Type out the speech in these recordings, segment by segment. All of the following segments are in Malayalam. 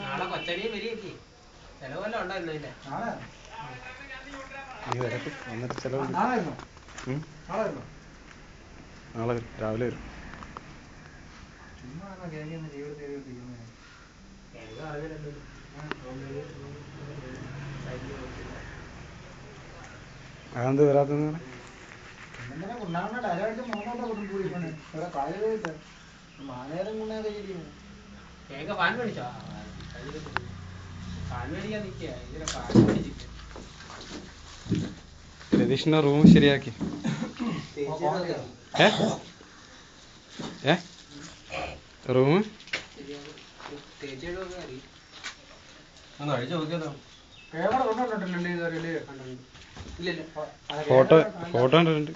നാളെ കൊച്ചടിയും വരികയില്ലേ? ചെലവെല്ലാം ഉണ്ടായിരുന്നു ഇല്ലേ? നാളെ രാവിലെ വരും. അതെന്ത് വരാത്തത്? രതീഷിന്റെ റൂം ശരിയാക്കി. റൂം ഫോട്ടോ കണ്ടിട്ടുണ്ട്.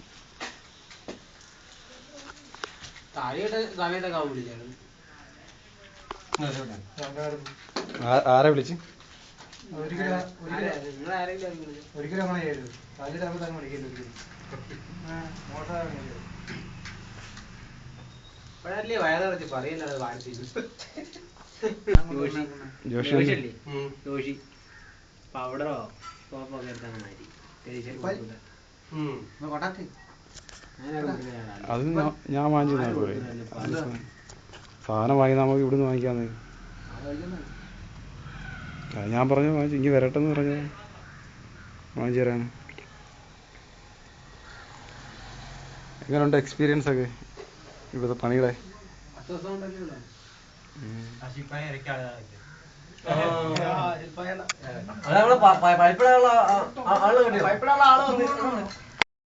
ആരെ വിളിച്ച്? ജോഷി പൗഡറോ സോപ്പൊക്കെ എടുത്താൽ അത് ഞാൻ വാങ്ങിച്ചു. സാധനം വാങ്ങി നമുക്ക് ഇവിടുന്ന് വാങ്ങിക്കാന്ന്. ഞാൻ പറഞ്ഞു വാങ്ങിച്ചു, ഇങ്ങനെ വരട്ടെന്ന് പറഞ്ഞു വാങ്ങിച്ചു തരാൻ. എങ്ങനെയുണ്ട് എക്സ്പീരിയൻസ് ഒക്കെ ഇവിടുത്തെ പണിയുടെ? പൈപ്പിടാനുള്ള ആള്